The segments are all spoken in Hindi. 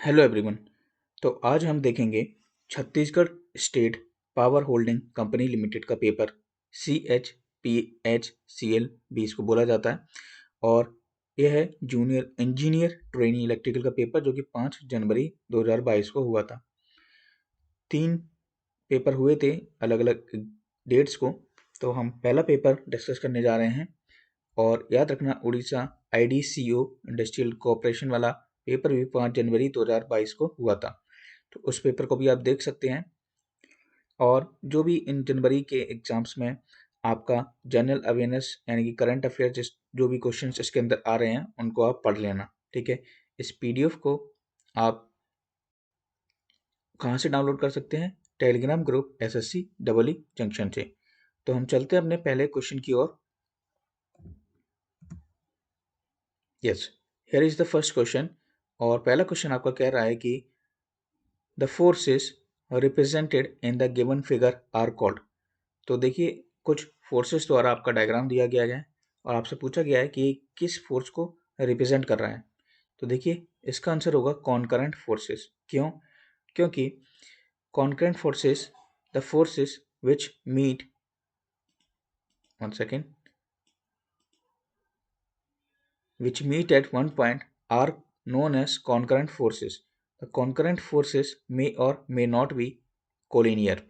Hello everyone. तो आज हम देखेंगे Chhattisgarh state power holding company limited का पेपर CHPHCL भी इसको बोला जाता है। और यह है जूनियर इंजीनियर ट्रेनी इलेक्ट्रिकल का पेपर जो कि 5 जनवरी 2022 को हुआ था। 3 पेपर हुए थे अलग अलग डेट्स को। तो हम पहला पेपर डिस्कस करने जा रहे हैं। और याद रखना उड़ीसा IDCO इंडस्ट्रियल कॉरपोरेशन वाला पेपर भी 5 जनवरी 2022 को हुआ था। तो उस पेपर को भी आप देख सकते हैं। और जो भी इन जनवरी के एग्जाम्स में आपका जनरल अवेयरनेस यानी कि करंट अफेयर जो भी क्वेश्चंस इसके अंदर आ रहे हैं उनको आप पढ़ लेना, ठीक है। इस PDF को आप कहाँ से डाउनलोड कर सकते हैं? Telegram group SSC EE junction से। तो हम चलते हैं अपने पहले क्वेश्चन की ओर। Yes, here is the first question. और पहला क्वेश्चन आपका कह रहा है कि the forces represented in the given figure are called. तो देखिए कुछ फोर्सेस द्वारा आपका डायग्राम दिया गया है और आपसे पूछा गया है कि किस फोर्स को रिप्रेजेंट कर रहा है। तो देखिए इसका आंसर होगा कॉन्करेंट फोर्सेस। क्यों? क्योंकि concurrent forces the forces which meet one second which meet at one point are known as concurrent forces. The concurrent forces may or may not be collinear.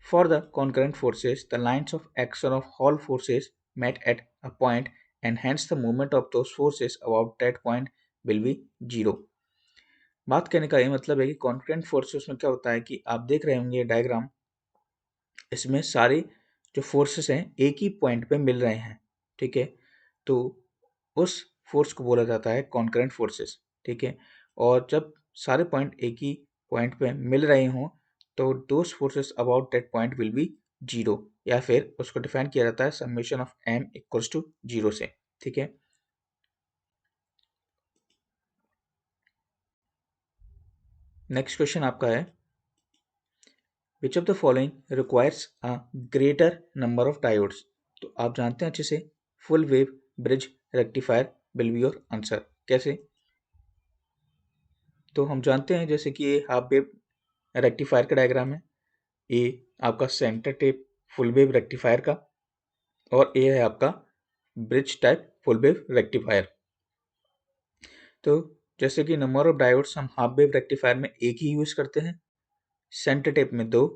For the concurrent forces, the lines of action of all forces met at a point and hence the movement of those forces about that point will be zero. बात करने का ये मतलब है कि concurrent forces में क्या होता है कि आप देख रहे होंगे डायग्राम, इसमें सारे जो फोर्सेस हैं एक ही पॉइंट पे मिल रहे हैं, ठीक है। तो उस फोर्स को बोला जाता है कॉन्करेंट फोर्सेस, ठीक है। और जब सारे पॉइंट एक ही पॉइंट पे मिल रहे हों तो those forces about that point will be zero, या फिर उसको डिफाइन किया जाता है summation of m equals to zero से, ठीक है। नेक्स्ट क्वेश्चन आपका है which of the following requires a greater number of diodes. तो आप जानते हैं अच्छे से full wave bridge rectifier will be your answer. कैसे? तो हम जानते हैं जैसे कि ये हाफ वेव रेक्टिफायर का डायग्राम है, ये आपका centre tap full wave rectifier का, और ये है आपका bridge type full wave rectifier. तो जैसे कि नंबर ऑफ डायोड्स हम हाफ वेव रेक्टिफायर में एक ही यूज करते हैं, सेंटर टेप में 2,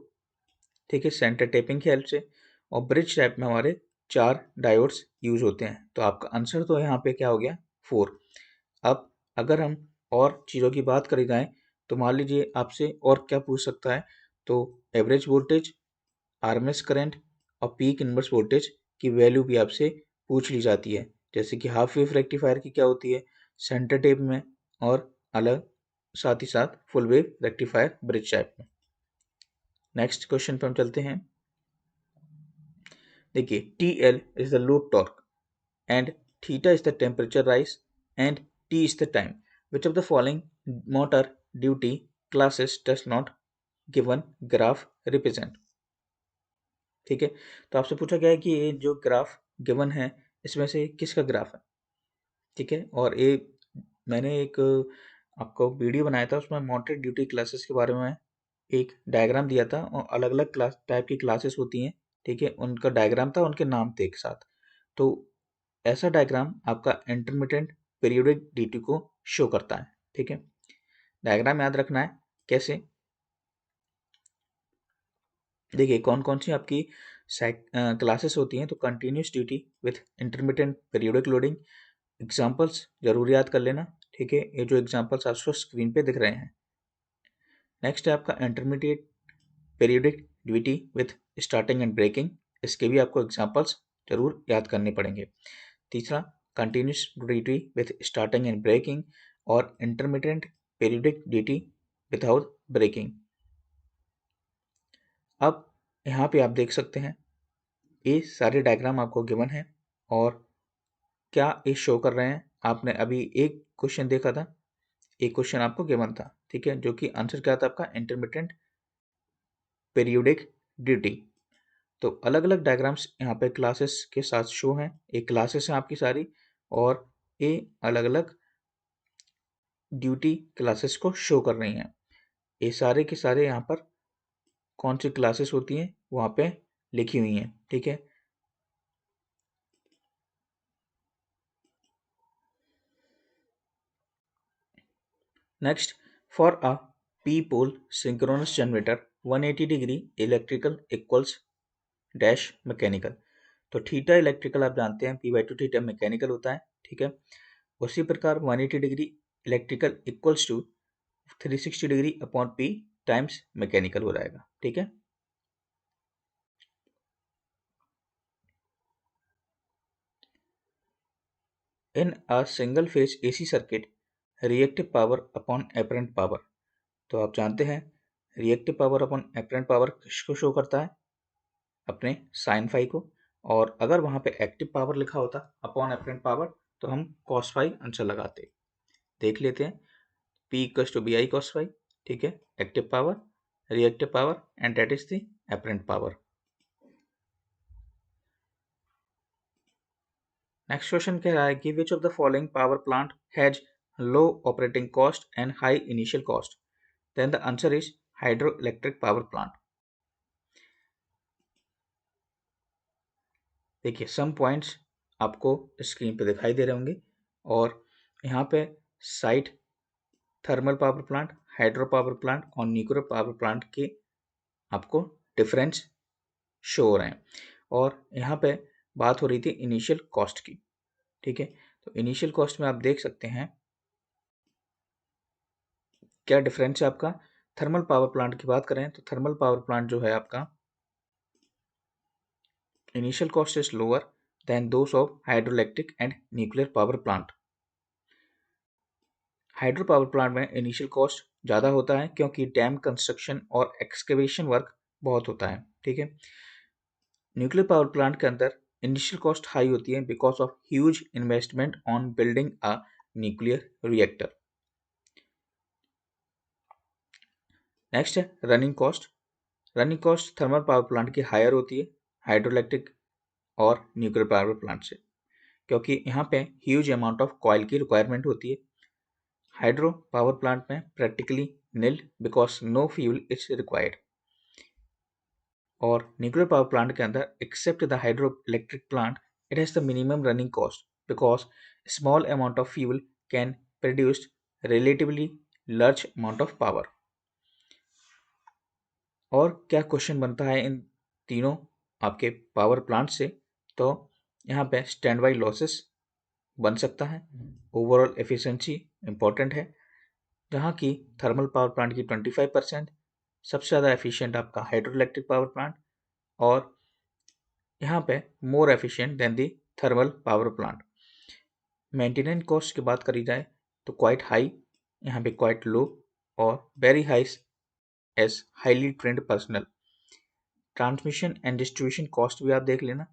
ठीक है, सेंटर टेपिंग की हेल्प से। और ब्रिज टाइप में हमारे 4 डायोड्स यूज होते हैं। तो आपका आंसर तो यहाँ पे क्या हो गया? 4। अब अगर हम और चीज़ों की बात करी जाए तो मान लीजिए आपसे और क्या पूछ सकता है, तो एवरेज वोल्टेज, आरएमएस करंट और पीक इनवर्स वोल्टेज की वैल्यू भी आपसे पूछ ली जाती है। जैसे कि हाफ वेव रेक्टिफायर की क्या होती है सेंटर टेप में, और अलग साथ ही साथ full wave rectifier bridge type में। नेक्स्ट क्वेश्चन पे हम चलते हैं। देखिए TL is the load torque and theta is the temperature rise and T is the time. Which of the following motor duty classes does not given graph represent? ठीक है, तो आपसे पूछा गया है कि ये जो ग्राफ गिवन है इसमें से किसका ग्राफ है, ठीक है। और ये मैंने एक आपको वीडियो बनाया था, उसमें मोटर ड्यूटी क्लासेस के बारे में एक डायग्राम दिया था और अलग अलग क्लास टाइप की क्लासेस होती हैं, ठीक है, उनका डायग्राम था, उनके नाम थे एक साथ। तो ऐसा डायग्राम आपका इंटरमिटेंट पीरियोडिक ड्यूटी को शो करता है, ठीक है। डायग्राम याद रखना है कैसे। देखिए कौन कौन सी आपकी क्लासेस होती हैं, तो continuous duty with intermittent periodic loading. Examples जरूर याद कर लेना, ठीक है, ये जो एग्जांपल्स आपको स्क्रीन पे दिख रहे हैं। नेक्स्ट है आपका intermediate periodic duty with starting and breaking, इसके भी आपको एग्जांपल्स जरूर याद करने पड़ेंगे। तीसरा continuous duty with starting and breaking, और intermediate periodic duty without breaking. अब यहाँ पे आप देख सकते हैं ये सारे डायग्राम आपको गिवन है और क्या ये शो कर रहे हैं। आपने अभी एक क्वेश्चन देखा था, एक क्वेश्चन आपको गिवन था, ठीक है, जो कि आंसर क्या था आपका इंटरमिटेंट पीरियोडिक ड्यूटी। तो अलग अलग डायग्राम्स यहाँ पे क्लासेस के साथ शो हैं, एक क्लासेस हैं आपकी सारी, और ये अलग अलग ड्यूटी क्लासेस को शो कर रही हैं। ये सारे के सारे यहाँ पर कौन सी क्लासेस होती हैं वहाँ पे लिखी हुई हैं, ठीक है। Next, for a P pole synchronous generator 180 degree electrical equals dash mechanical. तो थीटा इलेक्ट्रिकल आप जानते हैं, p/2 थीटा मैकेनिकल होता है, ठीक है। उसी प्रकार 180 degree electrical equals to 360 degree upon p times mechanical हो जाएगा, ठीक है। In a single phase AC circuit reactive power upon apparent power. तो आप जानते हैं reactive power upon apparent power किसको शो करता है, अपने साइन फाई को। और अगर वहां पे एक्टिव पावर लिखा होता अपॉन एपरेंट पावर तो हम कॉस फाई आंसर लगाते। देख लेते हैं, P equals to V I cos phi, ठीक है। Active power, reactive power and that is the apparent power. Next question कह रहा है कि which of the following power plant has low operating cost and high initial cost. Then the answer is hydro electric power plant. देखिए सम पॉइंट्स आपको स्क्रीन पे दिखाई दे रहे होंगे और यहाँ पे site thermal power plant, hydro power plant और न्यूक्लियर पावर प्लांट के आपको डिफरेंस शो हो रहे हैं। और यहाँ पे बात हो रही थी इनिशियल कॉस्ट की, ठीक है। तो इनिशियल कॉस्ट में आप देख सकते हैं क्या डिफरेंस है आपका। थर्मल पावर प्लांट की बात करें तो थर्मल पावर प्लांट जो है आपका initial cost is lower than those of hydroelectric and nuclear power plant. Hydro power plant में इनिशियल कॉस्ट ज़्यादा होता है क्योंकि डैम कंस्ट्रक्शन और एक्सकेवेशन वर्क बहुत होता है, ठीक है। न्यूक्लियर पावर प्लांट के अंदर इनिशियल कॉस्ट हाई होती है because of huge investment on building a nuclear reactor. Next है running cost. Running cost thermal power plant की हायर होती है हाइड्रोइलेक्ट्रिक और न्यूक्लियर पावर प्लांट से, क्योंकि यहाँ पे ह्यूज अमाउंट ऑफ कॉयल की रिक्वायरमेंट होती है। हाइड्रो पावर प्लांट में practically nil because no fuel is required. और न्यूक्लियर पावर प्लांट के अंदर except the hydro electric plant it has the minimum running cost because small amount of fuel can produce relatively large amount of power. और क्या क्वेश्चन बनता है इन तीनों आपके पावर प्लांट से, तो यहाँ पे स्टैंड बाई लॉसेस बन सकता है। ओवरऑल एफिशिएंसी इंपॉर्टेंट है, जहाँ की थर्मल पावर प्लांट की 25%, सबसे ज़्यादा एफिशिएंट आपका हाइड्रो इलेक्ट्रिक पावर प्लांट और यहाँ पे मोर एफिशिएंट देन दी thermal power plant. Maintenance cost की बात करी जाए तो क्वाइट हाई, यहाँ पे क्वाइट लो और very high as highly trained personnel. Transmission and distribution cost भी आप देख लेना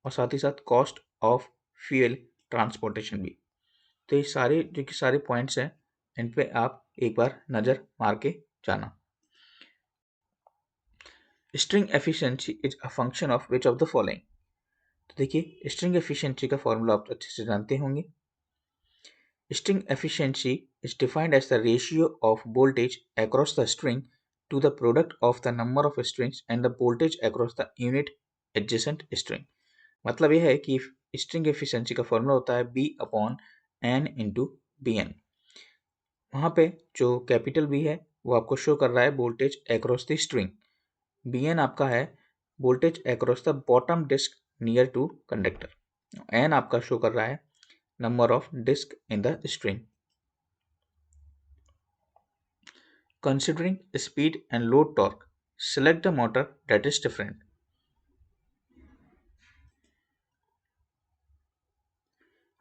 और साथ ही साथ कॉस्ट ऑफ फ्यूल ट्रांसपोर्टेशन भी। तो ये सारे जो कि सारे पॉइंट्स हैं इन पे आप एक बार नज़र मार के जाना। String efficiency is a function of which of the following. तो देखिए स्ट्रिंग एफिशिएंसी का फॉर्मूला आप अच्छे से जानते होंगे। String efficiency is defined as the ratio of voltage across the string to the product of the number of strings and the voltage across the unit adjacent string। मतलब यह है कि स्ट्रिंग एफिशिएंसी का फॉर्मूला होता है B upon N into V N. वहाँ पे जो कैपिटल B है वो आपको शो कर रहा है voltage across the string, V N आपका है voltage across the bottom disc near to conductor, N आपका शो कर रहा है number of disc in the string। Considering speed and load torque, select the motor that is different।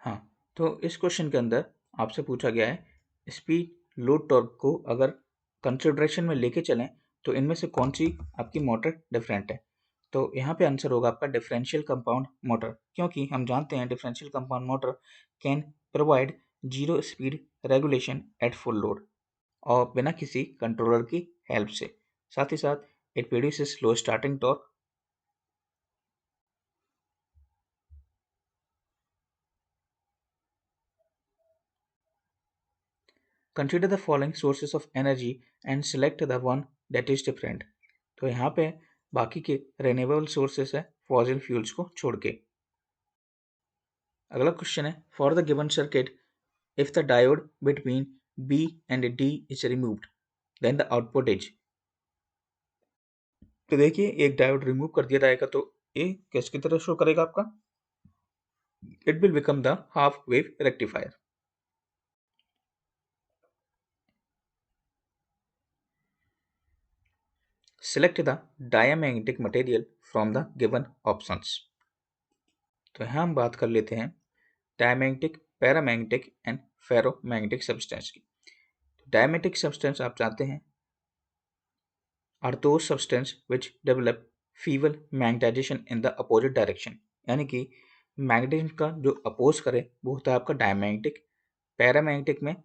हाँ, तो इस क्वेश्चन के अंदर आपसे पूछा गया है स्पीड लोड टॉर्क को अगर कंसिडरेशन में लेके चलें तो इनमें से कौन सी आपकी मोटर डिफरेंट है। तो यहाँ पे आंसर होगा आपका डिफरेंशियल कंपाउंड मोटर, क्योंकि हम जानते हैं differential compound motor can provide zero speed regulation at full load और बिना किसी कंट्रोलर की हेल्प से। साथ ही साथ it produces low starting torque. Consider the following sources of energy and select the one that is different. तो यहाँ पे बाकी के रिन्यूएबल सोर्सेस है फॉसिल फ्यूल्स को छोड़ के। अगला क्वेश्चन है for the given circuit if the diode between B and D is removed then the output is. तो देखिए एक डायोड रिमूव कर दिया जाएगा तो ए किसकी तरह शो करेगा आपका, it will become the half wave rectifier. Select the diamagnetic material from the given options। तो यहाँ हम बात कर लेते हैं diamagnetic, paramagnetic and ferromagnetic substance की। डायमैग्नेटिक सब्सटेंस आप जानते हैं are those substance which develop feeble magnetisation in the opposite direction, यानी कि मैग्नेटिज्म का जो अपोज करे वो होता है आपका डायमैग्नेटिक। पैरामैग्नेटिक में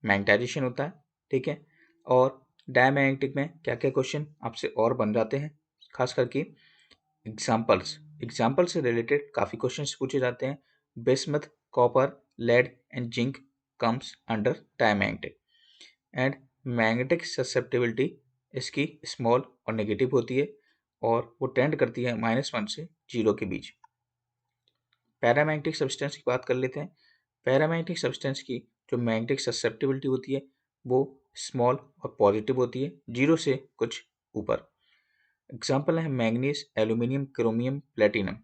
मैग्नेटाइजेशन होता है, ठीक है। और डायमैग्नेटिक में क्या क्या क्वेश्चन आपसे और बन जाते हैं, खास करके एग्जाम्पल से रिलेटेड काफ़ी क्वेश्चंस पूछे जाते हैं। Bismuth, copper, lead and zinc comes under diamagnetic. And magnetic susceptibility इसकी स्मॉल और नेगेटिव होती है और वो टेंड करती है -1 से 0 के बीच। पैरामैग्नेटिक सब्सटेंस की बात कर लेते हैं। पैरामैग्नेटिक सब्सटेंस की जो मैग्नेटिक ससेप्टिबिलिटी होती है वो स्मॉल और पॉजिटिव होती है, 0 से कुछ ऊपर। एग्जाम्पल है manganese, aluminium, chromium, platinum.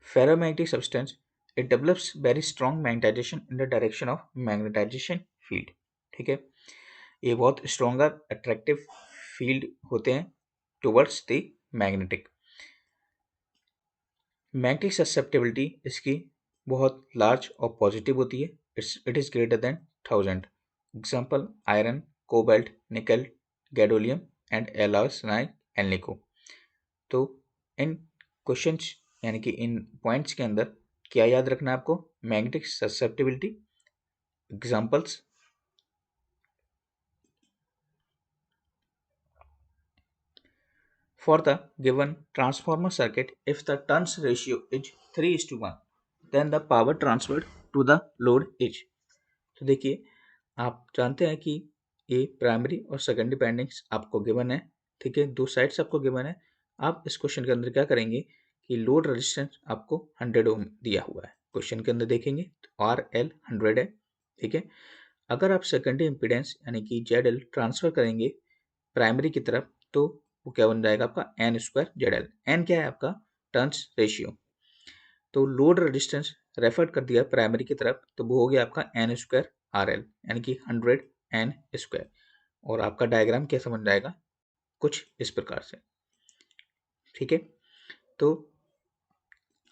Ferromagnetic substance it develops very strong magnetisation in the direction of magnetisation field, ठीक है। ये बहुत स्ट्रॉन्गर अट्रैक्टिव फील्ड होते हैं towards the magnetic. Magnetic susceptibility इसकी बहुत लार्ज और पॉजिटिव होती है, it is greater than 1000। Example iron, cobalt, nickel, gadolinium and एलाइसनाइड एल्निको। तो इन क्वेश्चंस यानी कि इन पॉइंट्स के अंदर क्या याद रखना है आपको, magnetic susceptibility, examples, for the given transformer circuit if the turns ratio is 3:1 then the power transferred to the load is. तो देखिए आप जानते हैं कि ये प्राइमरी और सेकेंडरी वाइंडिंग्स आपको गिवन है, ठीक है, दो साइड्स आपको गिवन है। आप इस क्वेश्चन के अंदर क्या करेंगे कि लोड रेजिस्टेंस आपको 100 ओम दिया हुआ है, क्वेश्चन के अंदर देखेंगे तो RL 100 है, ठीक है। अगर आप सेकेंडरी इम्पीडेंस यानी कि ZL ट्रांसफर करेंगे प्राइमरी की तरफ तो वो क्या बन जाएगा आपका N² ZL। N क्या है आपका टर्न्स रेशियो, तो लोड रेजिस्टेंस रेफर कर दिया प्राइमरी की तरफ तो वो हो गया आपका N² RL यानी कि 100 N²। और आपका डायग्राम कैसा बन जाएगा कुछ इस प्रकार से, ठीक है। तो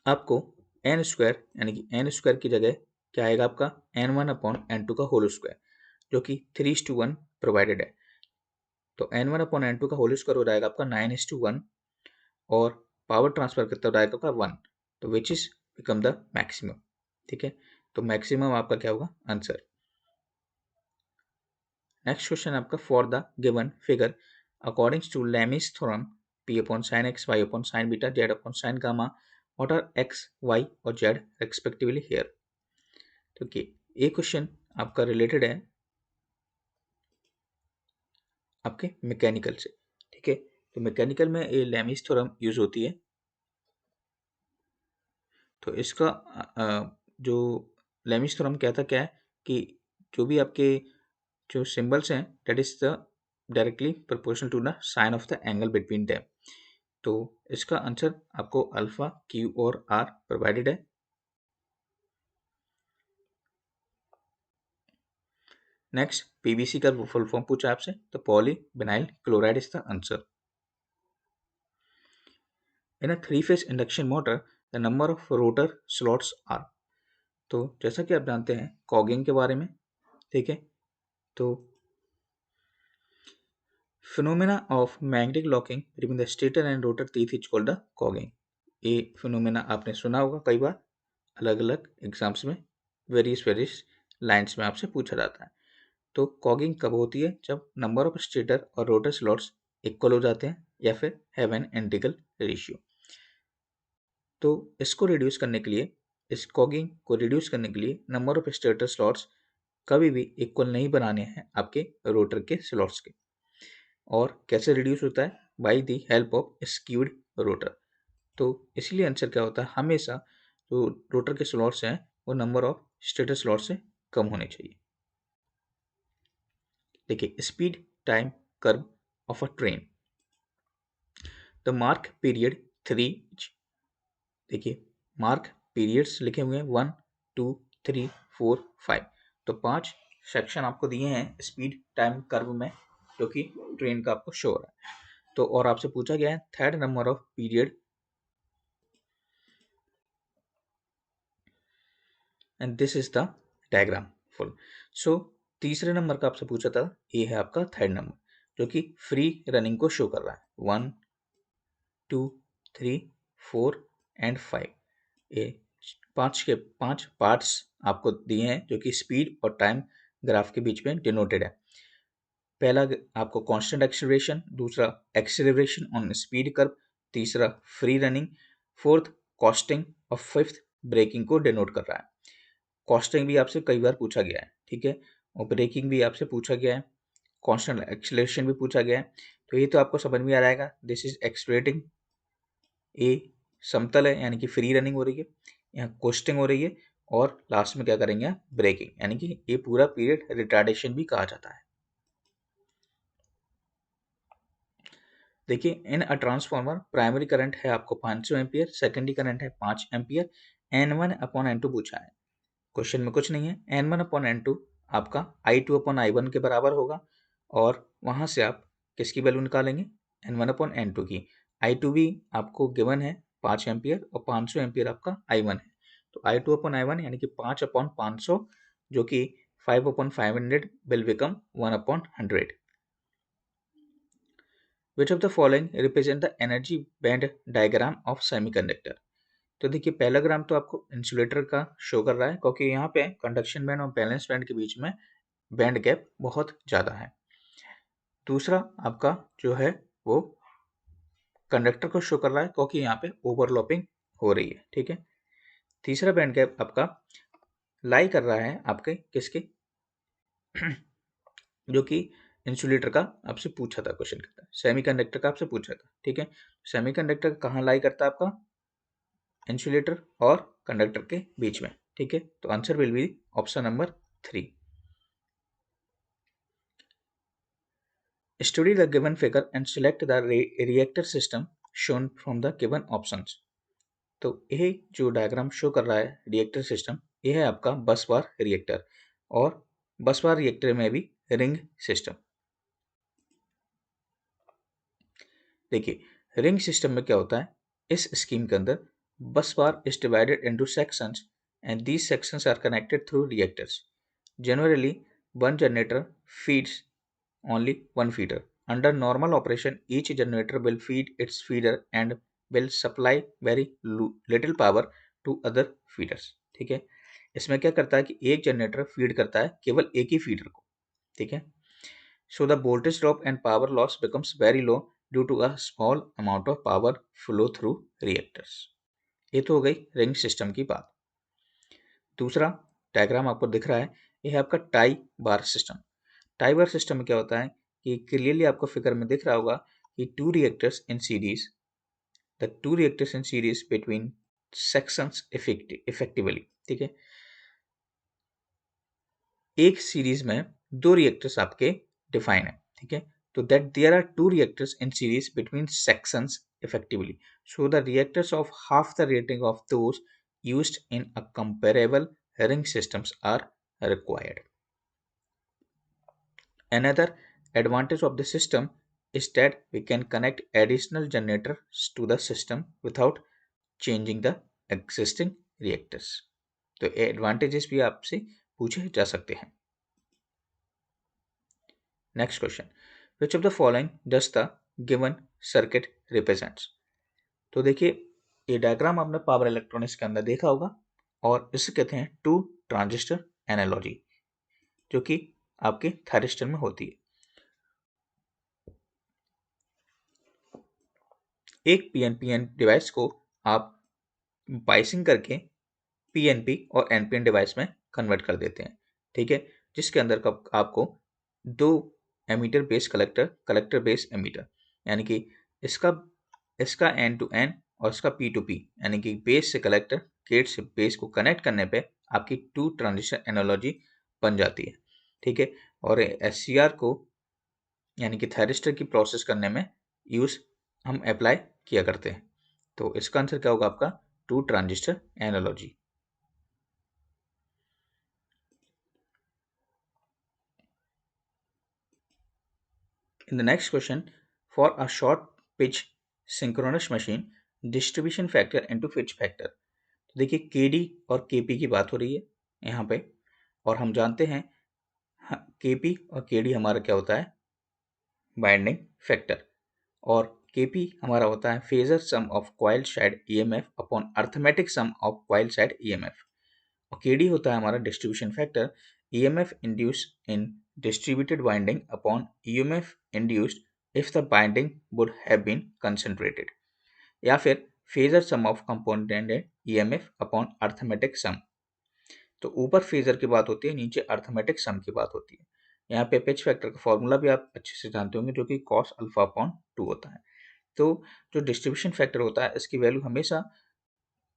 आपको N² यानी कि N² की जगह क्या आएगा आपका N1/N2 का होल स्क्वायर, जो कि 3:1 प्रोवाइडेड है। तो N1/N2 का होल स्क्वायर हो जाएगा आपका 9:1 और पावर ट्रांसफर कितना हो जाएगा आपका 1, तो which is become the maximum, ठीक है। तो मैक्सिमम आपका क्या होगा आंसर। नेक्स्ट क्वेश्चन आपका for the given figure according to Lami's theorem P/sin x, Y/sin beta, Z/sin gamma, what are x, y और z रेस्पेक्टिवली हियर। तो ये क्वेश्चन आपका रिलेटेड है आपके मैकेनिकल से, ठीक है। तो मैकेनिकल में ये लेमीज थ्योरम यूज होती है। तो इसका जो लेमीज थ्योरम कहता क्या है कि जो भी आपके जो सिंबल्स हैं that is the directly proportional to the sine of the angle between them. तो इसका आंसर आपको अल्फा, क्यू और आर प्रोवाइडेड है। नेक्स्ट पीवीसी का फुल फॉर्म पूछा आपसे तो poly vinyl chloride is the answer. In a three phase induction motor the number of rotor slots are. तो जैसा कि आप जानते हैं कॉगिंग के बारे में, ठीक है। तो phenomena of magnetic locking between the stator and rotor teeth is called the cogging. ये फिनोमेना आपने सुना होगा कई बार, अलग अलग एग्जाम्स में वेरियस लाइन्स में आपसे पूछा जाता है। तो कॉगिंग कब होती है, जब नंबर ऑफ स्टेटर और रोटर स्लॉट्स इक्वल हो जाते हैं या फिर हैव एन इंटीग्रल रेशियो। तो इसको रिड्यूस करने के लिए, इस कॉगिंग को रिड्यूस करने के लिए नंबर ऑफ स्टेटर स्लॉट्स कभी भी इक्वल नहीं बनाने हैं आपके रोटर के स्लॉट्स के। और कैसे रिड्यूस होता है? By the help of skewed rotor. तो इसलिए आंसर क्या होता है? हमेशा जो रोटर के स्लॉट्स हैं वो नंबर ऑफ स्टेटर स्लॉट से कम होने चाहिए। देखिए, speed time curve of a train, the mark period 3। देखिए, मार्क पीरियड्स लिखे हुए हैं 1 2 3 4 5। तो 5 सेक्शन आपको दिए हैं स्पीड टाइम कर्व में, जो कि ट्रेन का आपको शो हो रहा है। तो और आपसे पूछा गया है third number of period, and this is the diagram full. So तीसरे नंबर का आपसे पूछा था, ये है आपका थर्ड नंबर, जो कि फ्री रनिंग को शो कर रहा है 1 2 3 4 एंड 5। ये 5 के 5 पार्ट्स आपको दिए हैं, जो कि स्पीड और टाइम ग्राफ के बीच में डिनोटेड है। पहला आपको कांस्टेंट एक्सेलरेशन, दूसरा एक्सेलरेशन ऑन स्पीड कर्व, तीसरा फ्री रनिंग, फोर्थ कॉस्टिंग और फिफ्थ ब्रेकिंग को डिनोट कर रहा है। कॉस्टिंग भी आपसे कई बार पूछा गया है, ठीक है, और ब्रेकिंग भी आपसे पूछा गया है, कांस्टेंट एक्सेलरेशन भी पूछा गया है। तो ये तो आपको समझ में आ जाएगा, दिस इज एक्सेलरेटिंग, ए समतल है यानी कि फ्री रनिंग हो रही है, यहाँ कोस्टिंग हो रही है, और लास्ट में क्या करेंगे? ब्रेकिंग, यानी कि ये पूरा पीरियड रिटार्डेशन भी कहा जाता है। देखिए, इन अ ट्रांसफॉर्मर प्राइमरी करंट है आपको 500 एम्पियर, सेकेंडरी करंट है 5 एम्पियर, N1 अपॉन N2 पूछा है। क्वेश्चन में कुछ नहीं है, N1 अपॉन N2 आपका I2 अपॉन I1 के बराबर होगा, और वहां से आप किसकी वैल्यू निकालेंगे? N1 अपॉन N2 की। I2 भी आपको गिवन है 5 एम्पियर, और 500 एम्पियर आपका I1 है। तो I2 अपॉन I1 यानी कि 5 अपॉन 500, जो कि 5 upon 500 will become 1 upon 100। Which of the following represent the energy band diagram of semiconductor? तो देखिए, पहला ग्राम तो आपको इंसुलेटर का शो कर रहा है, क्योंकि यहाँ पे कंडक्शन बैंड और बैलेंस बैंड के बीच में बैंड गैप बहुत ज़्यादा है। दूसरा आपका जो है वो कंडक्टर को शो कर रहा है, क्योंकि यहाँ पे ओवरलैपिंग हो रही है, ठीक है। तीसरा बैंड गैप आपका लाई कर रहा है आपके किसके जो कि इंसुलेटर का आपसे पूछा था क्वेश्चन करता है, सेमीकंडक्टर का आपसे पूछा था, ठीक है। सेमीकंडक्टर कहाँ लाई करता है? आपका इंसुलेटर और कंडक्टर के बीच में, ठीक है। तो answer will be option number 3। Study the given figure and select the reactor system shown from the given options. तो ये जो डायग्राम शो कर रहा है रिएक्टर सिस्टम, ये है आपका बस बार रिएक्टर, और बस बार रिएक्टर में भी रिंग सिस्टम। देखिए, रिंग सिस्टम में क्या होता है? इस स्कीम के अंदर bus bar is divided into sections, and these sections are connected through reactors. Generally one generator feeds only one feeder. Under normal operation, each generator will feed its feeder and will supply very little power to other feeders. ठीक है, इसमें क्या करता है कि एक जनरेटर फीड करता है केवल एक ही फीडर को, ठीक है। So the voltage drop and power loss becomes very low due to a small amount of power flow through reactors. ये तो हो गई रिंग सिस्टम की बात। दूसरा डायग्राम आपको दिख रहा है, ये है आपका tie bar system. Tie bar system में क्या होता है कि क्लियरली आपको फिगर में दिख रहा होगा कि two reactors in series, the two reactors in series between sections effectively, ठीक है। एक सीरीज में दो रिएक्टर्स आपके डिफाइन है, ठीक है। तो that there are two reactors in series between sections effectively, so the reactors of half the rating of those used in a comparable ring systems are required. Another advantage of the system is that we can connect additional generators to the system without changing the existing reactors. तो एडवांटेजेस भी आपसे पूछे जा सकते हैं। Next question, which of the following does the given circuit represents. तो देखिए, ये डायग्राम आपने पावर इलेक्ट्रॉनिक्स के अंदर देखा होगा, और इसे कहते हैं टू ट्रांजिस्टर एनालॉजी, जो कि आपके थायरिस्टर में होती है। एक पीएनपीएन डिवाइस को आप बाइसिंग करके पीएनपी और एनपीएन डिवाइस में कन्वर्ट कर देते हैं, ठीक है। जिसके अंदर आपको 2 emitter base collector base emitter, यानी कि इसका एन टू एन और इसका पी टू पी, यानी कि बेस से कलेक्टर, गेट से बेस को कनेक्ट करने पे आपकी 2 ट्रांजिस्टर एनालॉजी बन जाती है। ठीक है, और एससीआर को यानी कि थायरिस्टर की प्रोसेस करने में यूज हम अप्लाई किया करते हैं। तो इसका आंसर क्या होगा आपका 2 transistor analogy. In the next question, for a short pitch synchronous machine, distribution factor into pitch factor। तो देखिए KD और KP की बात हो रही है यहाँ पे, और हम जानते हैं KP और KD हमारा क्या होता है, बाइंडिंग फैक्टर, और KP हमारा होता है phasor sum of coil side EMF upon arithmetic sum of coil side EMF, और KD होता है हमारा distribution factor EMF induced in distributed winding upon EMF induced if the binding would have been concentrated, या फिर phasor sum of component EMF upon arithmetic sum. तो ऊपर फेजर की बात होती है, नीचे अर्थमेटिक सम की बात होती है। यहाँ पे पिच फैक्टर का फॉर्मूला भी आप अच्छे से जानते होंगे, जो कि कॉस अल्फा अपॉन 2 होता है। तो जो डिस्ट्रीब्यूशन फैक्टर होता है इसकी वैल्यू हमेशा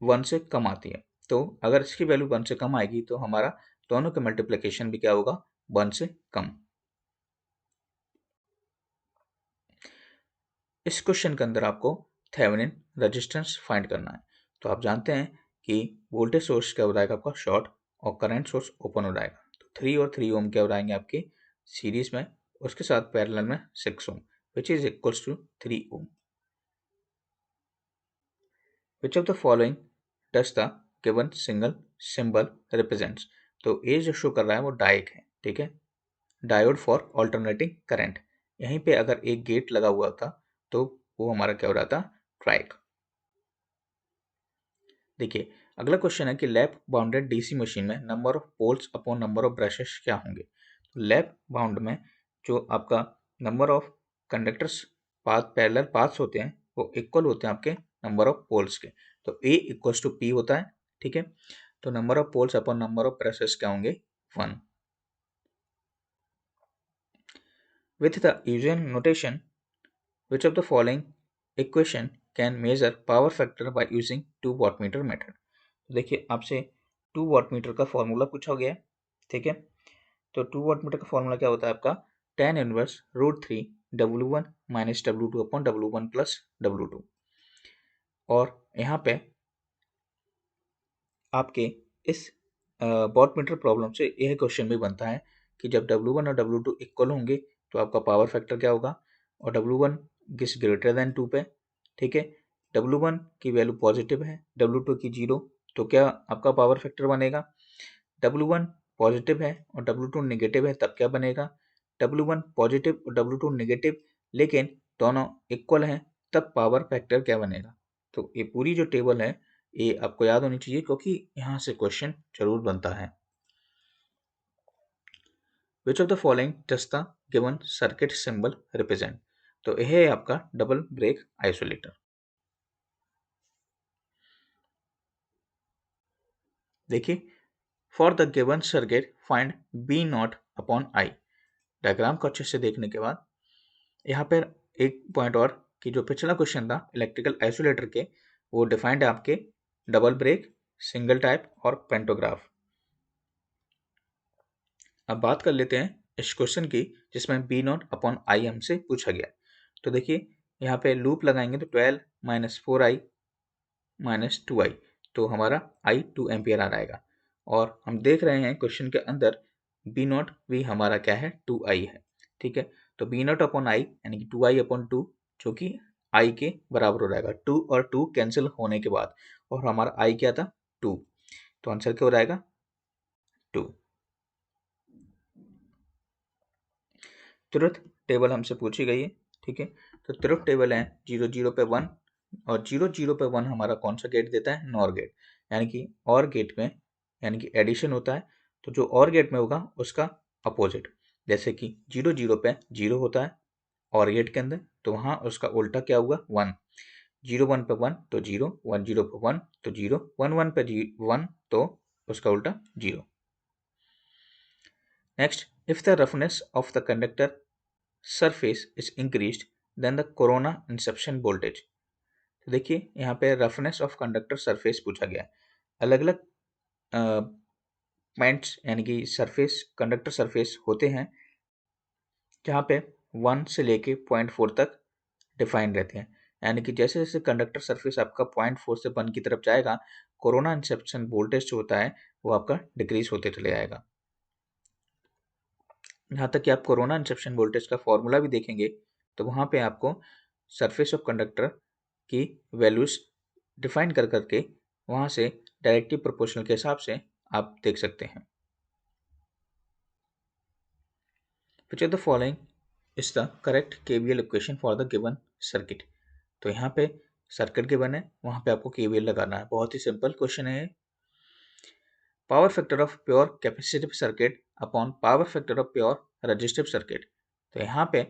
1 से कम आती है। तो अगर इसकी वैल्यू 1 से कम आएगी तो हमारा दोनों का मल्टीप्लिकेशन भी क्या होगा, 1 से कम। इस क्वेश्चन के अंदर आपको थेवेनिन रेजिस्टेंस फाइंड करना है। तो आप जानते हैं कि वोल्टेज सोर्स क्या हो जाएगा आपका शॉर्ट, और करंट सोर्स ओपन हो जाएगा। तो 3 और 3 ओम क्या हो जाएंगे आपके सीरीज में, उसके साथ पैरेलल में 6 ohm, which is equals to 3 ohm. Which of the following does the given single symbol represents. तो ये जो शो कर रहा है वो डाइक है, ठीक है, डायोड फॉर ऑल्टरनेटिंग करंट। यहीं पे अगर एक गेट लगा हुआ था तो वो हमारा क्या हो रहा था, ट्राइक। देखिए अगला क्वेश्चन है कि लैप बाउंडेड डीसी मशीन में number of poles upon number of brushes क्या होंगे। तो लैप बाउंड में जो आपका number of conductors path parallel paths होते हैं वो इक्वल होते हैं आपके नंबर ऑफ पोल्स के। तो A इक्वल्स टू P होता है, ठीक है। तो number of poles upon number of brushes क्या होंगे, 1। With the usual notation which of the following equation can measure power factor by using 2 wattmeter method। तो देखिए आपसे 2 वाटमीटर का फॉर्मूला पूछा गया है, ठीक है। तो 2 वाटमीटर का फॉर्मूला क्या होता है आपका, tan inverse √3 W1 minus W2 upon W1 plus W2। और यहाँ पे आपके इस वाटमीटर प्रॉब्लम से यह क्वेश्चन भी बनता है कि जब W1 और W2 इक्वल होंगे तो आपका पावर फैक्टर क्या होगा, और W1 इज ग्रेटर देन 2 पे, ठीक है। W1 की वैल्यू पॉजिटिव है, W2 की 0, तो क्या आपका पावर फैक्टर बनेगा, W1 पॉजिटिव है और W2 नेगेटिव है, तब क्या बनेगा, W1 पॉजिटिव और W2 नेगेटिव लेकिन दोनों इक्वल हैं, तब पावर फैक्टर क्या बनेगा। तो ये पूरी जो टेबल है ये आपको याद होनी चाहिए, क्योंकि यहाँ से क्वेश्चन जरूर बनता है। Which of the following does the given circuit symbol represent. तो यह है आपका डबल ब्रेक आइसोलेटर। देखिए for the given circuit find B naught upon I. Diagram को अच्छे से देखने के बाद यहाँ पर एक पॉइंट और कि जो पिछला क्वेश्चन था इलेक्ट्रिकल आइसोलेटर के, वो डिफाइंड है आपके डबल ब्रेक, सिंगल टाइप और पेंटोग्राफ। अब बात कर लेते हैं इस क्वेश्चन की जिसमें बी नॉट अपॉन आई हमसे पूछा गया। तो देखिए यहाँ पे लूप लगाएंगे तो 12 माइनस 4i माइनस 2i, तो हमारा i 2 एम्पियर आ जाएगा। और हम देख रहे हैं क्वेश्चन के अंदर बी नॉट भी हमारा क्या है, 2i है, ठीक है। तो बी नॉट अपॉन आई यानी कि 2i अपॉन 2 जो कि i के बराबर हो जाएगा, 2 और 2 कैंसिल होने के बाद, और हमारा i क्या था, 2, तो आंसर क्या हो जाएगा, 2। ट्रुथ टेबल हमसे पूछी गई है, ठीक है। तो ट्रुथ टेबल है 0 0 पे 1, और 0 0 पे 1 हमारा कौन सा गेट देता है, नॉर गेट, यानी कि और गेट में यानी कि एडिशन होता है, तो जो और गेट में होगा उसका अपोजिट, जैसे कि 0 0 पे 0 होता है और गेट के अंदर, तो वहाँ उसका उल्टा क्या हुआ, 1। 0 1 पे 1 तो 0, 1 0 पे 1 तो 0, 1 1 पे 1 तो उसका उल्टा 0। Next, if the roughness of the conductor surface is increased, then the corona inception voltage. तो देखिए यहाँ पे रफनेस ऑफ कंडक्टर सरफेस पूछा गया है। अलग अलग पॉइंट्स यानी कि सरफेस कंडक्टर सरफेस होते हैं जहाँ पे 1 से लेके 0.4 तक डिफाइन रहते हैं। यानी कि जैसे जैसे कंडक्टर सरफेस आपका 0.4 से 1 की तरफ जाएगा, कोरोना इंसेप्शन वोल्टेज जो होता है वो आपका डिक्रीज होते चले जाएगा। यहाँ तक कि आप कोरोना इंसेप्शन वोल्टेज का फॉर्मूला भी देखेंगे तो वहाँ पे आपको सरफेस ऑफ कंडक्टर की वैल्यूज डिफाइन कर करके वहाँ से डायरेक्टली प्रोपोर्शनल के हिसाब से आप देख सकते हैं। Which of the following is the correct KVL equation for the given circuit? तो यहाँ पे सर्किट गिवन है, वहाँ पे आपको KVL लगाना है। बहुत ही सिंपल क्वेश्चन है। Power factor of pure capacitive circuit upon power factor of pure resistive circuit. तो यहाँ पे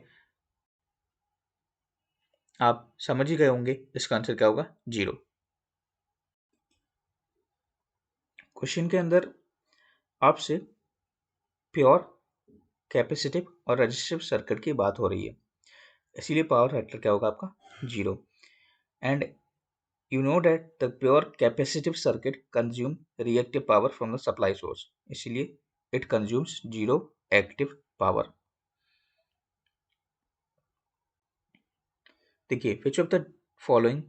आप समझ ही गए होंगे इसका आंसर क्या होगा, 0। क्वेश्चन के अंदर आपसे प्योर कैपेसिटिव और रेजिस्टिव सर्किट की बात हो रही है, इसीलिए पावर फैक्टर क्या होगा आपका, 0। And you know that the pure capacitive circuit consume reactive power from the supply source, इसलिए it consumes zero active power। देखिए which of the following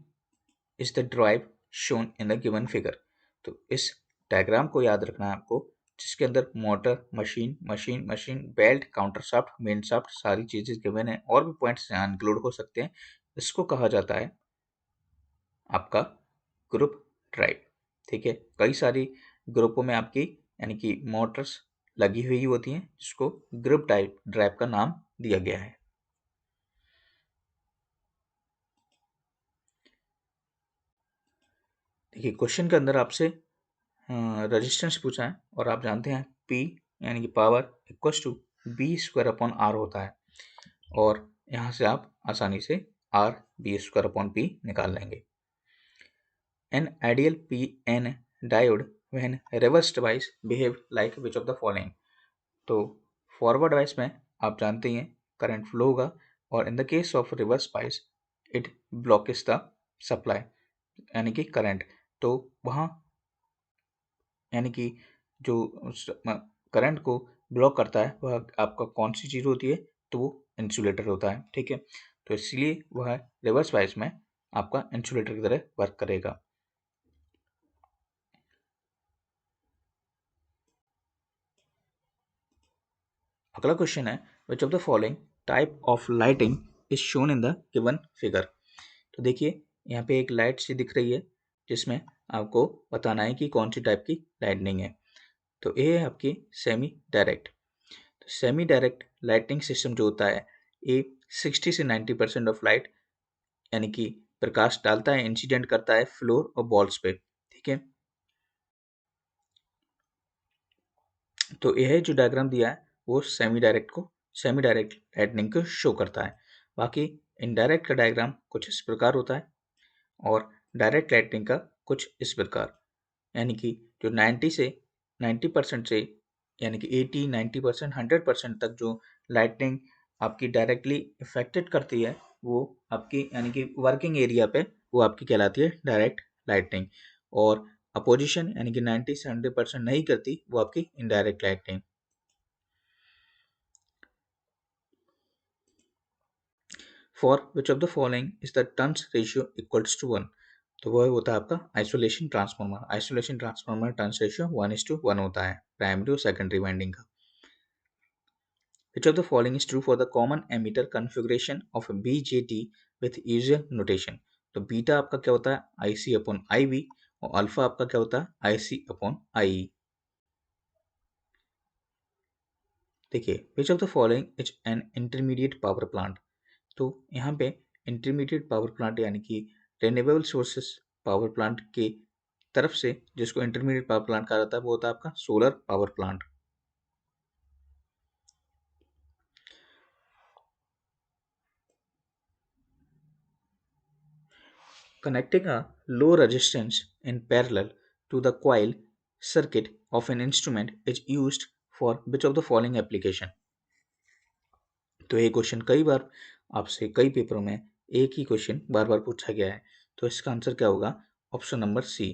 is the drive shown in the given figure। तो इस डायग्राम को याद रखना है आपको, जिसके अंदर motor, machine, belt, counter shaft, main shaft सारी चीजें गिवन है और भी पॉइंट्स यहाँ इंक्लूड हो सकते हैं। इसको कहा जाता है आपका ग्रुप ड्राइव। ठीक है, कई सारी ग्रुपों में आपकी यानी कि मोटर्स लगी हुई होती हैं, जिसको ग्रुप ड्राइव का नाम दिया गया है। देखिए क्वेश्चन के अंदर आपसे रेजिस्टेंस पूछा है और आप जानते हैं P यानी कि power equal to V square upon R होता है, और यहाँ से आप आसानी से R V square upon P निकाल लेंगे। An ideal PN diode when reversed bias behave like which of the following। तो फॉरवर्ड बायस में आप जानते हैं करंट फ्लो होगा, और इन the case of reverse bias it blockage the supply यानी कि करंट। तो वहाँ यानी कि जो करंट को ब्लॉक करता है वह आपका कौन सी चीज़ होती है, तो वो इंसुलेटर होता है। ठीक है, तो इसलिए वह रिवर्स बायस में आपका इंसुलेटर की तरह वर्क करेगा। अगला क्वेश्चन है which of the following type of lighting is shown in the given figure. तो देखिए यहाँ पे एक लाइट सी दिख रही है जिसमें आपको बताना है कि कौन सी टाइप की लाइटनिंग है। तो ये है आपकी सेमी डायरेक्ट। तो सेमी डायरेक्ट लाइटनिंग सिस्टम जो होता है ये 60 से 90% ऑफ लाइट यानी कि प्रकाश डालता है, इंसिडेंट करता है फ्लोर और बॉल्स पे। ठीक है, तो यह जो डायग्राम दिया है वो सेमी डायरेक्ट लाइटनिंग को शो करता है। बाकी इनडायरेक्ट का डायग्राम कुछ इस प्रकार होता है और डायरेक्ट लाइटनिंग का कुछ इस प्रकार, यानी कि जो 90% से यानी कि 80, 90%, 100% तक जो लाइटनिंग आपकी डायरेक्टली इफेक्टेड करती है वो आपकी यानी कि वर्किंग एरिया पे वो आपकी कहलाती है डायरेक्ट लाइटनिंग, और अपोजिशन यानी कि 90 से 100% नहीं करती वो आपकी indirect lightning. For which of the following is the turns ratio equals to 1। तो वह होता है आपका आइसोलेशन ट्रांसफार्मर टर्न्स रेशियो 1:1 होता है प्राइमरी और सेकेंडरी वाइंडिंग का। Which of the following is true for the common emitter configuration of a BJT with usual notation। तो बीटा आपका क्या होता है IC अपॉन IV और अल्फा आपका क्या होता है IC अपॉन IE। देखिए which of the following is an intermediate power plant. तो यहाँ पे इंटरमीडिएट पावर प्लांट यानी कि रिन्यूएबल सोर्सेस पावर प्लांट के तरफ से जिसको इंटरमीडिएट पावर प्लांट कहा जाता है वो होता है आपका solar power plant. Connecting a low resistance in parallel to the coil circuit of an instrument is used for which of the following application. तो ये क्वेश्चन कई बार आपसे कई पेपरों में एक ही क्वेश्चन बार बार पूछा गया है, तो इसका आंसर क्या होगा? Option number C.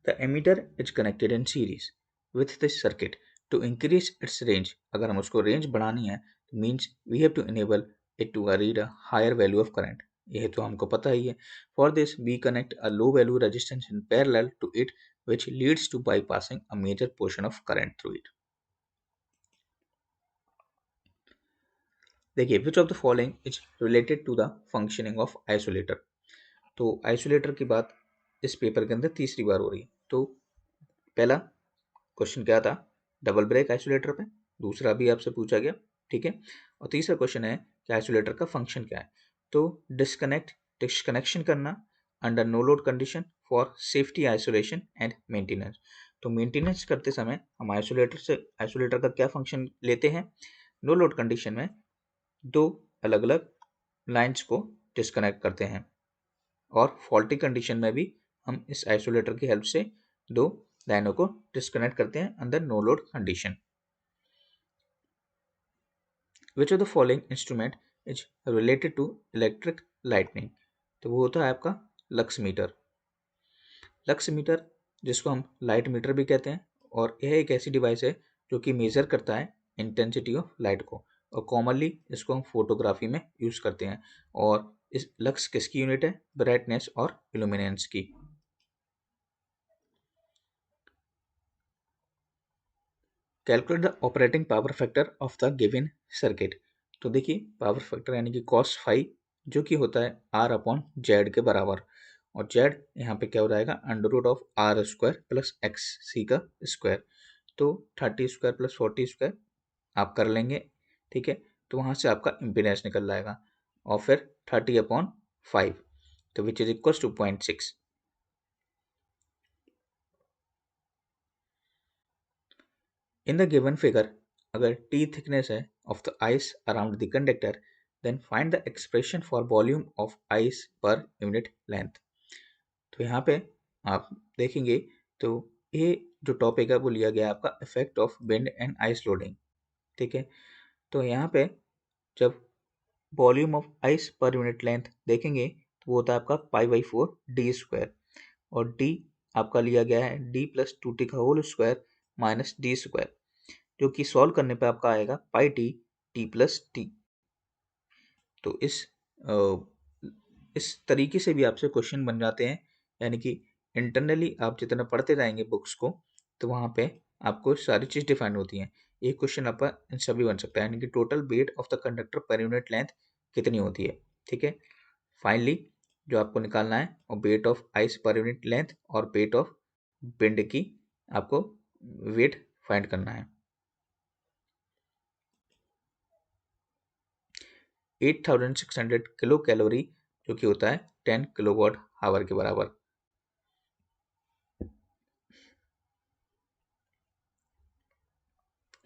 The ammeter is connected in series with this circuit to increase its range. अगर हम उसको रेंज बढ़ानी है तो means we have to enable it to read a higher value of current. यह तो हमको पता ही है। For this we connect a low value resistance in parallel to it which leads to bypassing a major portion of current through it। देखिए, which of the following is related to the functioning of isolator. तो आइसोलेटर की बात इस पेपर के अंदर तीसरी बार हो रही है। तो पहला क्वेश्चन क्या था? डबल ब्रेक आइसोलेटर पे। दूसरा भी आपसे पूछा गया, ठीक है। और तीसरा क्वेश्चन है कि आइसोलेटर का फंक्शन क्या है। तो डिस्कनेक्शन करना under no load condition for safety isolation and maintenance. तो मेंटेनेंस करते समय हम आइसोलेटर का क्या फंक्शन लेते हैं? नो लोड कंडीशन में दो अलग अलग लाइंस को डिस्कनेक्ट करते हैं, और फॉल्टी कंडीशन में भी हम इस आइसोलेटर की हेल्प से दो लाइनों को डिस्कनेक्ट करते हैं under no load condition. Which of the following instrument is related to electric lightning. तो वो होता है आपका लक्स मीटर। लक्स मीटर, जिसको हम लाइट मीटर भी कहते हैं, और यह एक ऐसी डिवाइस है जो कि मेजर करता है इंटेंसिटी ऑफ लाइट को, और कॉमनली इसको हम फोटोग्राफी में यूज करते हैं। और इस लक्स किसकी यूनिट है? ब्राइटनेस और इल्यूमिनेंस की। Calculate the operating power factor of the given circuit. तो देखिए, पावर फैक्टर यानी कि cos फाई, जो कि होता है R अपॉन जेड के बराबर, और जेड यहाँ पे क्या हो जाएगा? Under root of R square plus X C का स्क्वायर। तो 30 स्क्वायर प्लस 40 स्क्वायर आप कर लेंगे, ठीक है। तो वहाँ से आपका इम्पीडेंस निकल जाएगा, और फिर 30 अपॉन 5, तो which is equal to 0.6। In the given figure, अगर T thickness है of the ice around the conductor, then find the expression for volume of ice per unit length। तो यहाँ पे आप देखेंगे तो ये जो टॉपिक है वो लिया गया है आपका effect of wind and ice loading, ठीक है। तो यहाँ पे जब volume of ice per unit length देखेंगे तो वो होता है आपका π/4 डी स्क्वायर, और डी आपका लिया गया है डी प्लस 2t का whole square minus D square, जो कि सॉल्व करने पे आपका आएगा pi T T plus T. तो इस तरीके से भी आपसे क्वेश्चन बन जाते हैं, यानी कि इंटरनली आप जितना पढ़ते जाएंगे बुक्स को, तो वहाँ पे आपको सारी चीज़ डिफाइन होती हैं। एक क्वेश्चन आपका इन सभी बन सकता है, यानी कि total weight of the conductor per unit length कितनी होती है, ठीक है। फाइनली जो आपको निकालना है, और weight of ice per unit length और वेट ऑफ विंड की आपको वेट फाइंड करना है। 8600 किलो कैलोरी, जो कि होता है 10 किलोवाट आवर के बराबर।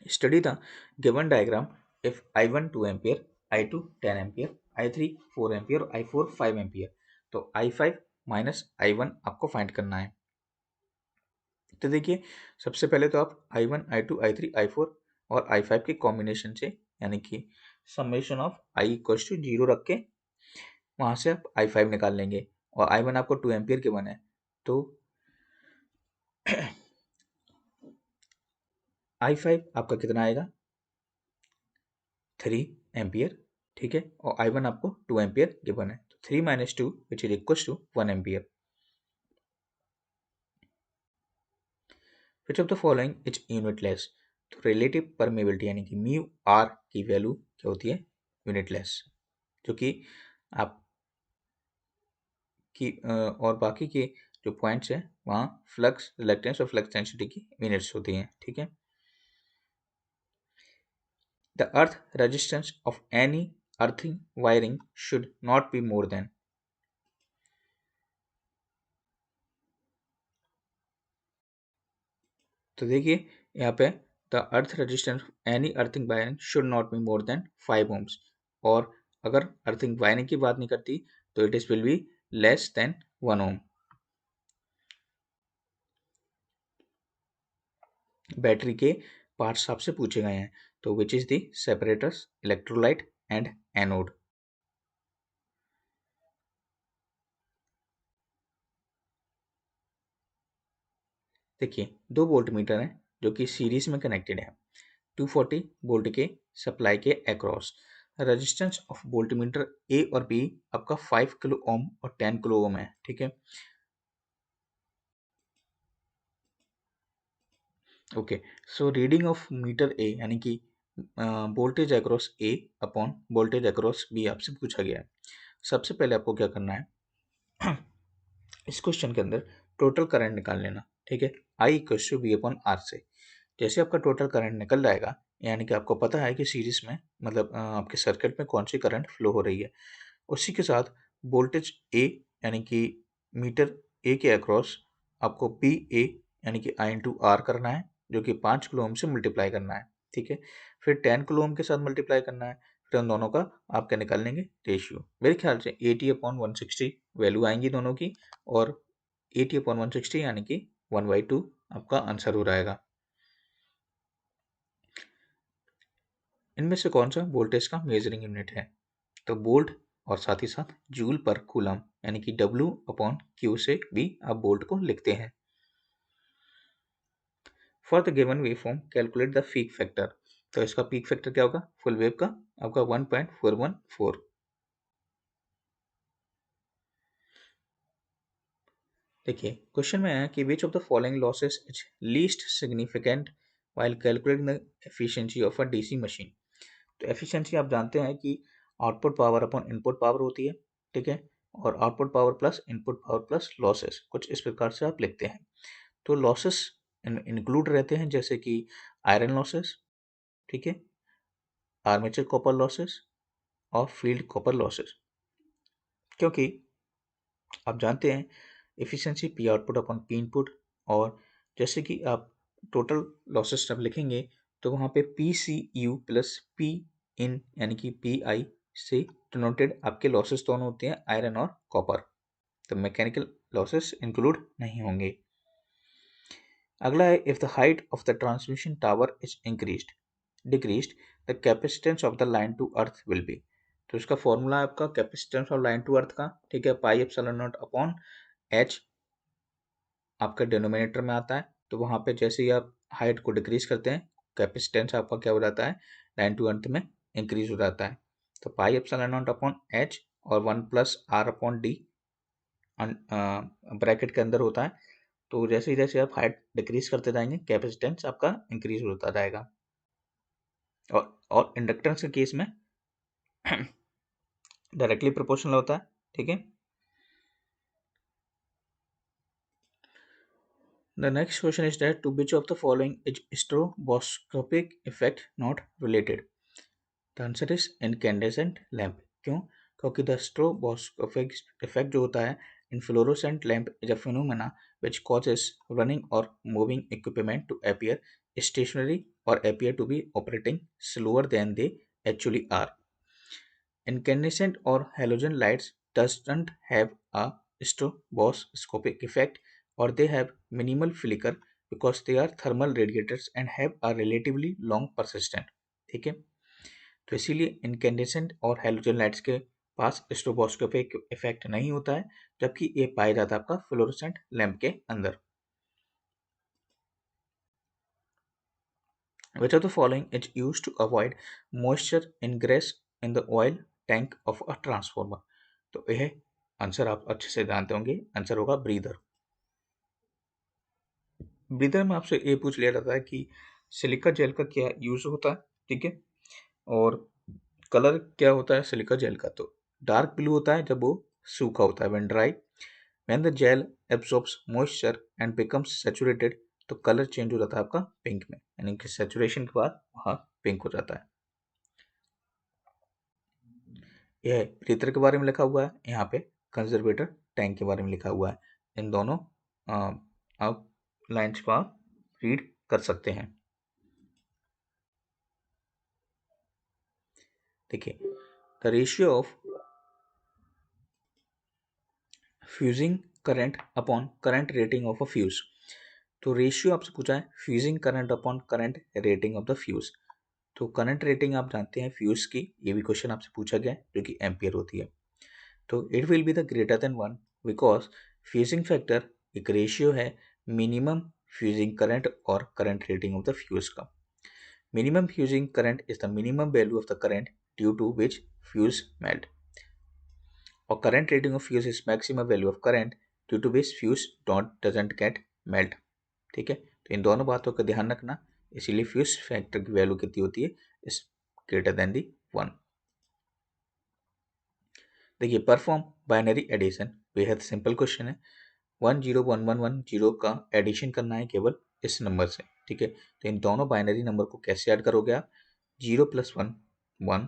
Study the given diagram if I1 2 ampere, I2 10 ampere, I3 4 ampere और I4 5 एम्पियर। तो I5 माइनस I1 आपको फाइंड करना है। तो देखिए, सबसे पहले तो आप I1 I2 I3 I4 और I5 के कॉम्बिनेशन से, यानी कि summation of I equals to 0 रख के वहां से आप I5 निकाल लेंगे, और I1 आपको 2 एम्पियर के बने, तो I5 आपका कितना आएगा? 3 एम्पियर, ठीक है। और I1 आपको 2 एम्पियर गिवन है, तो 3 minus 2 which is equal to 1 ampere. Which of the following is unitless. तो रिलेटिव परमेबिलिटी यानी कि म्यू आर की वैल्यू क्या होती है? यूनिटलेस, जो कि आप की और बाकी के जो पॉइंट्स हैं वहाँ फ्लक्स रिलेक्टेंस और फ्लक्स डेंसिटी की यूनिट्स होती हैं, ठीक है। The earth resistance of any earthing wiring should not be more than। तो देखिए यहाँ पे the earth resistance any earthing wiring should not be more than 5 ohms, और अगर अर्थिंग वायरिंग की बात नहीं करती तो it is will be less than 1 ohm। Battery के पार्ट्स आपसे पूछे गए हैं। तो which is the separators, electrolyte and anode. देखिए, दो वोल्ट मीटर हैं जो कि सीरीज में कनेक्टेड है 240 वोल्ट के सप्लाई के across. Resistance of voltmeter A और बी आपका 5 किलो ओम और 10 किलो ओम है। ठीक है, okay. So reading of meter A यानी कि voltage across A upon voltage across B आपसे पूछा गया है। सबसे पहले आपको क्या करना है इस क्वेश्चन के अंदर टोटल करंट निकाल लेना। ठीक है, I equals to V upon R से। जैसे आपका टोटल करंट निकल जाएगा, यानी कि आपको पता है कि सीरीज में मतलब आपके सर्किट में कौन सी करंट फ्लो हो रही है, उसी के साथ वोल्टेज ए यानी कि मीटर ए के अक्रॉस आपको पी ए यानी कि आई इंटू आर करना है, जो कि 5 किलो ओम से मल्टीप्लाई करना है। ठीक है, फिर 10 किलो ओम के साथ मल्टीप्लाई करना है, फिर उन दोनों का आपका निकाल लेंगे रेशियो। मेरे ख्याल से 80/160 वैल्यू आएंगी दोनों की, और 80/160 यानी कि 1/2 आपका आंसर हो रहेगा। इनमें से कौन सा वोल्टेज का मेजरिंग यूनिट है? तो वोल्ट और साथ ही साथ जूल पर कूलम यानी कि W/Q से भी आप वोल्ट को लिखते हैं। For the given wave form calculate the peak factor. तो इसका पीक फैक्टर क्या होगा फुल वेव का? आपका 1.414। देखिए, क्वेश्चन में है कि which of the following losses is least significant while calculating the efficiency of a DC machine. तो एफिशिएंसी आप जानते हैं कि output power upon input power होती है। ठीक है, और output power plus input power plus losses, कुछ इस प्रकार से आप लिखते हैं। तो लॉसेस इंक्लूड रहते हैं जैसे कि आयरन लॉसेस, ठीक है, आर्मेचर कॉपर लॉसेस और फील्ड कॉपर लॉसेस। क्योंकि आप जानते हैं efficiency P output upon P input, और जैसे कि आप टोटल लॉसेस जब लिखेंगे तो वहाँ पे P C U plus P in यानी कि पी आई से डिनोटेड आपके लॉसेस दोनों होते हैं आयरन और कॉपर। तो मैकेनिकल लॉसेस इंक्लूड नहीं होंगे। अगला है if the height of the transmission tower is increased decreased the capacitance of the line to earth will be. तो इसका फॉर्मूला है आपका capacitance of line to earth का। ठीक है, pi epsilon naught upon H आपका डिनोमिनेटर में आता है। तो वहां पे जैसे ही आप हाइट को डिक्रीज करते हैं, कैपेसिटेंस आपका क्या हो जाता है लाइन टू अर्थ में इंक्रीज हो जाता है। तो पाई एप्सिलॉन नॉट अपॉन एच और 1+r/d ब्रैकेट के अंदर होता है। तो जैसे ही जैसे आप हाइट डिक्रीज करते जाएंगे, कैपेसिटेंस आपका इंक्रीज होता जाएगा। और इंडक्टेंस के केस में डायरेक्टली प्रोपोर्शनल होता है। ठीक है, the next question is that to which of the following is stroboscopic effect not related. The answer is incandescent lamp. क्यों? क्योंकि द स्ट्रोबोस्कोपिक इफेक्ट जो होता है in fluorescent lamp is a phenomena which causes running or moving equipment to appear stationary or appear to be operating slower than they actually are. Incandescent or halogen lights doesn't have a stroboscopic effect, or they have minimal flicker because they are thermal radiators and have a relatively long persistent। ठीक है, तो इसीलिए इनकैंडेसेंट और हेलोजन लाइट्स के पास स्ट्रोबोस्कोपिक इफेक्ट नहीं होता है, जबकि ये पाया जाता है आपका फ्लोरोसेंट लैंप के अंदर। Which of the following is used to avoid moisture ingress in the oil tank of a transformer? तो यह आंसर आप अच्छे से जानते होंगे, आंसर होगा ब्रीदर। ब्रीदर में आपसे ये पूछ लिया जाता है कि सिलिका जेल का क्या यूज होता है। ठीक है, और कलर क्या होता है सिलिका जेल का? तो डार्क ब्लू होता है जब वो सूखा होता है, when dry. When the gel absorbs moisture and becomes saturated, तो कलर चेंज हो जाता है आपका पिंक में, यानी कि सैचुरेशन के बाद वहाँ पिंक हो जाता है। यह ब्रीदर के बारे में लिखा हुआ है, यहाँ पे कंजर्वेटर टैंक के बारे में लिखा हुआ है। इन दोनों आप लाइन्स को आप रीड कर सकते हैं। देखिए, the ratio of fusing current upon current rating of a fuse. तो रेशियो आपसे पूछा है fusing current upon current rating of the fuse. तो करंट रेटिंग आप जानते हैं फ्यूज की, ये भी क्वेश्चन आपसे पूछा गया है जो कि एम्पियर होती है। तो it will be the greater than 1 because fusing factor एक रेशियो है मिनिमम फ्यूजिंग करंट और current rating of the fuse का। Minimum fusing current is the minimum value of the current due to which fuse melt, और current rating of fuse is maximum value of current due to which fuse doesn't get melt. ठीक है, तो इन दोनों बातों का ध्यान रखना, इसीलिए फ्यूज फैक्टर की वैल्यू कितनी होती है, इज ग्रेटर देन दी 1। देखिए परफॉर्म बाइनरी एडिशन, बेहद सिंपल क्वेश्चन है। 101110 का एडिशन करना है केवल इस नंबर से। ठीक है, तो इन दोनों बाइनरी नंबर को कैसे ऐड करोगे आप, 0+1 1,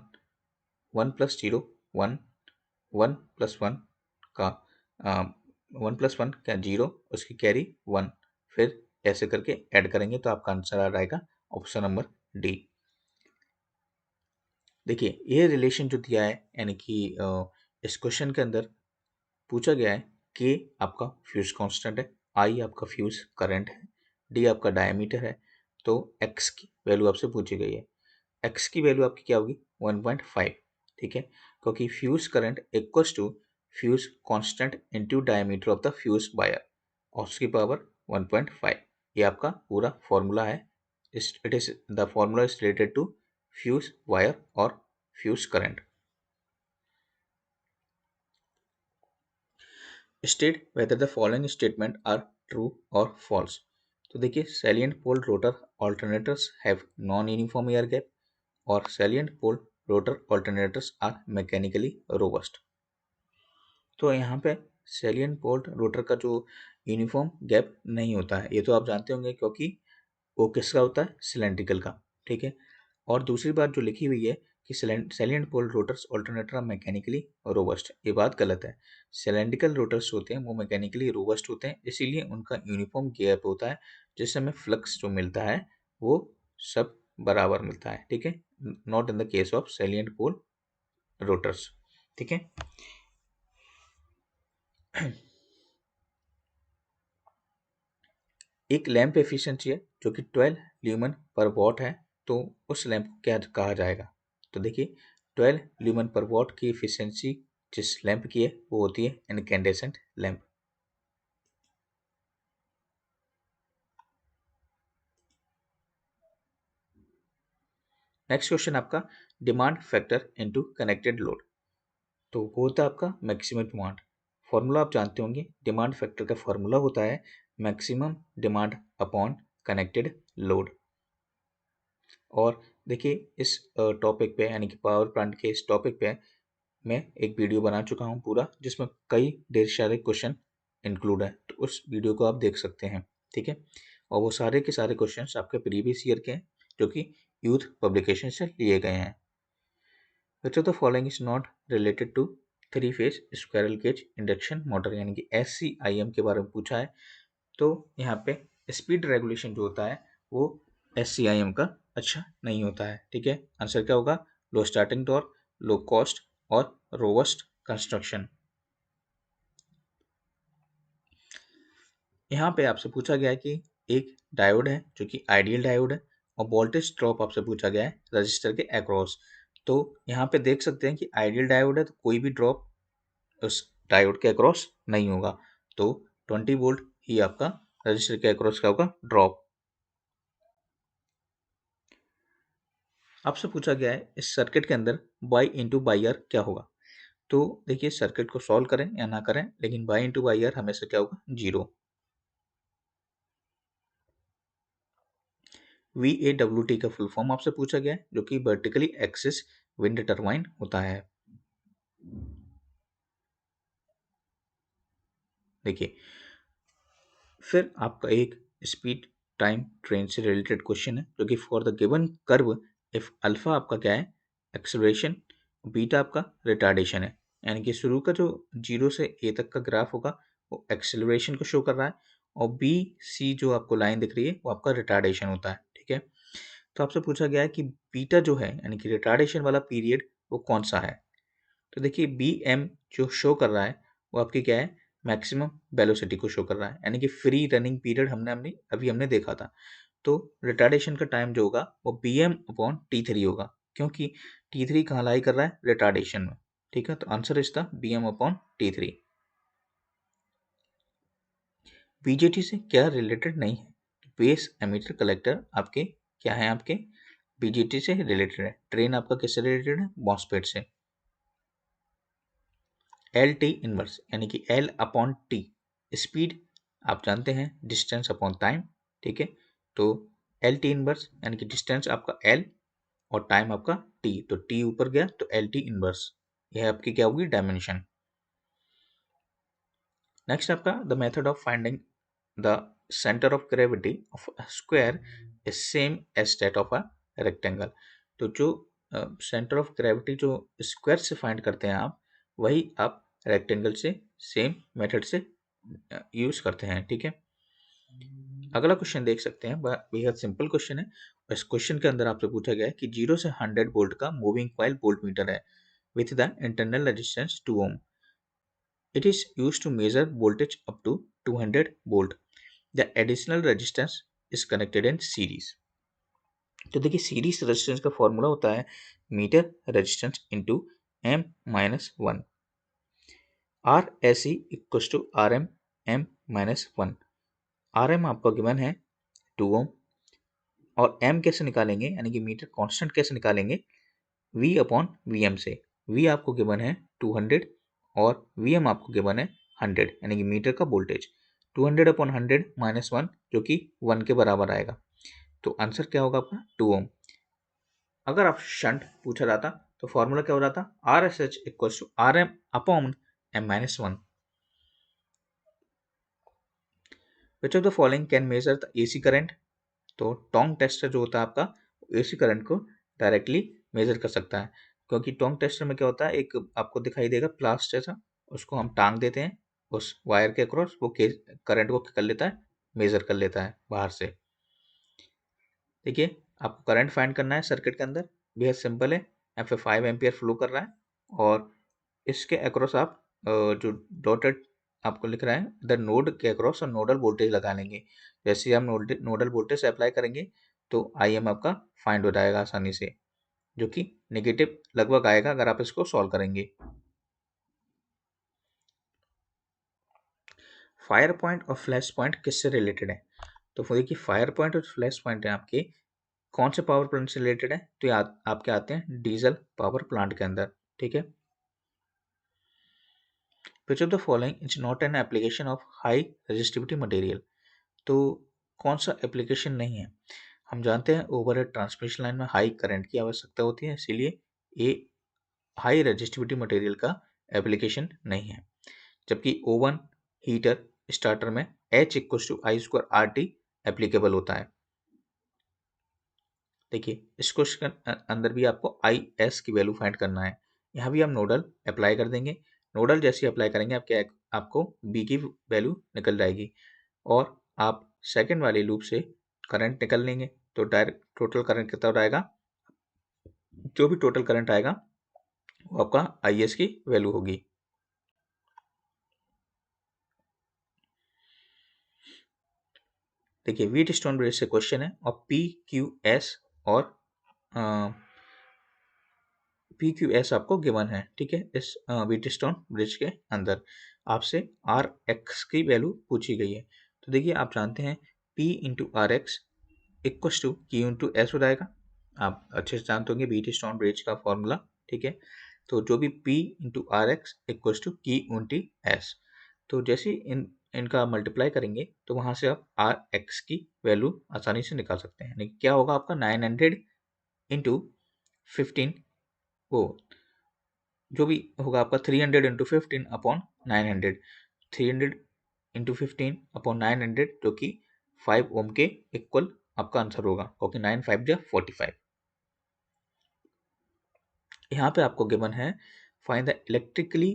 1+0 1, 1+1 का 1+1 क्या 0, उसकी कैरी 1, फिर ऐसे करके ऐड करेंगे तो आपका आंसर आ जाएगा ऑप्शन नंबर डी। देखिए ये रिलेशन जो दिया है, यानी कि इस क्वेश्चन के अंदर पूछा गया है कि आपका फ्यूज कांस्टेंट है, आई आपका फ्यूज करंट है, डी आपका डायमीटर है, तो एक्स की वैल्यू आपसे पूछी गई है। एक्स की वैल्यू आपकी क्या होगी 1.5। ठीक है, क्योंकि fuse current equals to fuse constant into diameter of the fuse wire और उसकी पावर 1.5। ये आपका पूरा फॉर्मूला है। It is the formula is related to fuse wire और fuse current. State whether the following statement are true और फॉल्स। तो देखिए salient pole rotor alternators have non uniform air gap और salient pole rotor alternators are mechanically robust. तो यहाँ पे सैलिएंट पोल रोटर का जो यूनिफॉर्म गैप नहीं होता है, ये तो आप जानते होंगे क्योंकि वो किसका होता है, सिलेंड्रिकल का। ठीक है, और दूसरी बात जो लिखी हुई है कि salient pole rotors alternator mechanically robust, ये बात गलत है। सिलेंड्रिकल रोटर्स होते हैं वो मैकेनिकली रोबस्ट होते हैं, इसीलिए उनका यूनिफॉर्म गैप होता है, जिससे हमें फ्लक्स जो मिलता है वो सब बराबर मिलता है। ठीक है, not in the case of salient pole rotors. ठीक है, एक लैंप एफिशिएंसी है जो कि 12 ल्यूमन पर वॉट है, तो उस लैंप को क्या कहा जाएगा। तो देखिए 12 ल्यूमन पर वॉट की एफिशिएंसी जिस लैंप की है वो होती है इनकैंडेसेंट लैंप। नेक्स्ट क्वेश्चन आपका demand factor into connected load. तो वो होता है आपका मैक्सिमम डिमांड। फॉर्मूला आप जानते होंगे, डिमांड फैक्टर का फॉर्मूला होता है maximum demand upon connected load. और देखिए इस टॉपिक पे यानी कि पावर प्लांट के इस टॉपिक पे मैं एक वीडियो बना चुका हूँ पूरा, जिसमें कई ढेर सारे क्वेश्चन इंक्लूड है, तो उस वीडियो को आप देख सकते हैं। ठीक है, और वो सारे के सारे क्वेश्चंस आपके प्रीवियस ईयर के हैं जो कि यूथ पब्लिकेशन से लिए गए हैं। Which of the following is not related to three phase squirrel cage induction motor, यानी कि SCIM के बारे में पूछा है। तो यहाँ पे स्पीड रेगुलेशन जो होता है वो SCIM का अच्छा नहीं होता है। ठीक है, आंसर क्या होगा, लो स्टार्टिंग टॉर्क, लो कॉस्ट और रोबस्ट कंस्ट्रक्शन। यहाँ पे आपसे पूछा गया है कि एक डायोड है जो कि आइडियल डायोड है और वोल्टेज ड्रॉप आपसे पूछा गया है रजिस्टर के अक्रॉस। तो यहाँ पे देख सकते हैं कि आइडियल डायोड है तो कोई भी ड्रॉप उस डायोड के अक्रॉस नहीं होगा, तो 20 वोल्ट ही आपका रजिस्टर के अक्रॉस का होगा ड्रॉप। आपसे पूछा गया है इस सर्किट के अंदर वाई इंटू बाई आर क्या होगा। तो देखिए सर्किट को सॉल्व करें या ना करें, लेकिन वाई इंटू बाई आर हमेशा क्या होगा, 0। VAWT का फुल फॉर्म आपसे पूछा गया है जो कि वर्टिकली एक्सिस विंड टरबाइन होता है। देखिए फिर आपका एक स्पीड टाइम ट्रेन से रिलेटेड क्वेश्चन है जो कि for the given curve if alpha आपका क्या है, एक्सेलरेशन, बीटा आपका रिटार्डेशन है, यानी कि शुरू का जो 0 से A तक का ग्राफ होगा वो एक्सेलरेशन को शो कर रहा है और BC जो आपको लाइन दिख रही है वो आपका रिटार्डेशन होता है। ठीक है, तो आपसे पूछा गया है कि बीटा जो है यानी कि रिटार्डेशन वाला पीरियड वो कौन सा है। तो देखिए BM जो शो कर रहा है वो आपकी क्या है, मैक्सिमम वेलोसिटी को शो कर रहा है, यानी कि फ्री रनिंग पीरियड हमने देखा था। तो रिटार्डेशन का टाइम जो होगा वो Bm/T3 होगा, क्योंकि T3 कहाँ लाई कर रहा है, रिटार्डेशन में। ठीक है, तो answer is the Bm/T3। BJT से क्या रिलेटेड नहीं है, बेस एमिटर कलेक्टर आपके क्या है, आपके बीजेटी से रिलेटेड है। ट्रेन आपका किससे रिलेटेड है, मॉसफेट से। एल टी इनवर्स यानी कि L/T, स्पीड आप जानते हैं, डिस्टेंस अपॉन टाइम। ठीक है, तो एल टी इनवर्स यानी कि डिस्टेंस आपका L और टाइम आपका T, तो T ऊपर गया तो एल टी इनवर्स, यह आपकी क्या होगी, डायमेंशन। नेक्स्ट आपका the method of finding the centre of gravity of a square is same as that of a rectangle. तो जो सेंटर ऑफ ग्रेविटी जो स्क्वायर से फाइंड करते हैं आप, वही आप रेक्टेंगल से सेम मेथड से यूज करते हैं। ठीक है, अगला क्वेश्चन देख सकते हैं, बेहद सिंपल क्वेश्चन है। इस क्वेश्चन के अंदर आपसे पूछा गया है कि 0 से 100 वोल्ट का मूविंग कॉइल वोल्ट मीटर है with the internal resistance 2 ohm. It is used to measure voltage up to 200 volt. The additional resistance is connected in series. तो देखिए सीरीज रेजिस्टेंस का फॉर्मूला होता है meter resistance into M-1। R S E equal to R M M-1। R M आपका गिवन है 2 ओम, और एम कैसे निकालेंगे, यानी कि मीटर कांस्टेंट कैसे निकालेंगे, V अपॉन वी एम से। V आपको गिवन है 200 और Vm आपको गिवन है 100, यानी कि मीटर का वोल्टेज। 200 अपॉन 100 -1 जो कि 1 के बराबर आएगा, तो आंसर क्या होगा आपका 2 ओम। अगर आप शंट पूछा जाता तो फॉर्मूला क्या हो जाता, R S H equal to R M upon M-1। Which of the following can measure the AC current. तो टोंग टेस्टर जो होता है आपका AC करंट को डायरेक्टली मेजर कर सकता है, क्योंकि टोंग टेस्टर में क्या होता है, एक आपको दिखाई देगा प्लास जैसा, उसको हम टांग देते हैं उस वायर के अक्रॉस, वो करंट को कर लेता है, मेजर कर लेता है बाहर से। देखिए आपको करंट फाइंड करना है सर्किट के अंदर, बेहद सिंपल है। यहाँ पे 5 एम्पियर फ्लो कर रहा है और इसके अक्रॉस आप जो डॉटेड आपको लिख रहा है द नोड के अक्रॉस और नोडल वोल्टेज लगा लेंगे। जैसे हम नोडल वोल्टेज अप्लाई करेंगे तो IM आपका फाइंड हो जाएगा आसानी से, जो कि नेगेटिव लगभग आएगा अगर आप इसको सॉल्व करेंगे। फायर पॉइंट और फ्लैश पॉइंट किससे रिलेटेड है, तो देखिए फायर पॉइंट और फ्लैश पॉइंट है आपके कौन से पावर प्लांट से रिलेटेड है, तो आपके आते हैं डीजल पावर प्लांट के अंदर। ठीक है, which of the following is not an application of high resistivity material. तो कौन सा एप्लीकेशन नहीं है, हम जानते हैं ओवरहेड ट्रांसमिशन लाइन में हाई करंट की आवश्यकता होती है, इसीलिए ये हाई रेजिस्टिविटी मटेरियल का एप्लीकेशन नहीं है। जबकि ओवन हीटर स्टार्टर में H = I²RT एप्लीकेबल होता है। देखिए इस क्वेश्चन के अंदर भी आपको IS की वैल्यू फाइंड करना है, यहाँ भी हम नोडल अप्लाई कर देंगे। नोडल जैसे अप्लाई करेंगे आपको B की वैल्यू निकल जाएगी और आप सेकंड वाले लूप से करंट निकल लेंगे, तो डायरेक्ट टोटल करंट कितना आएगा, जो भी टोटल करंट आएगा वो आपका IS की वैल्यू होगी। देखिए व्हीट स्टोन ब्रिज से क्वेश्चन है और PQS और PQS आपको गिवन है। ठीक है, इस व्हीट स्टोन ब्रिज के अंदर आपसे RX की वैल्यू पूछी गई है। तो देखिए आप जानते हैं P × RX = Q × S हो जाएगा, आप अच्छे से जानते होंगे व्हीट स्टोन ब्रिज का फॉर्मूला। ठीक है, तो जो भी P × RX = Q × S, तो जैसे इनका मल्टीप्लाई करेंगे तो वहां से आप RX की वैल्यू आसानी से निकाल सकते हैं। क्या होगा आपका 900 × 15, वो जो भी होगा आपका 300 × 15 अपॉन 900, 300 × 15 अपॉन 900 जो कि 5 ओम के इक्वल आपका आंसर होगा, क्योंकि 9 5 जा 45। यहाँ पे आपको गिवन है find the electrically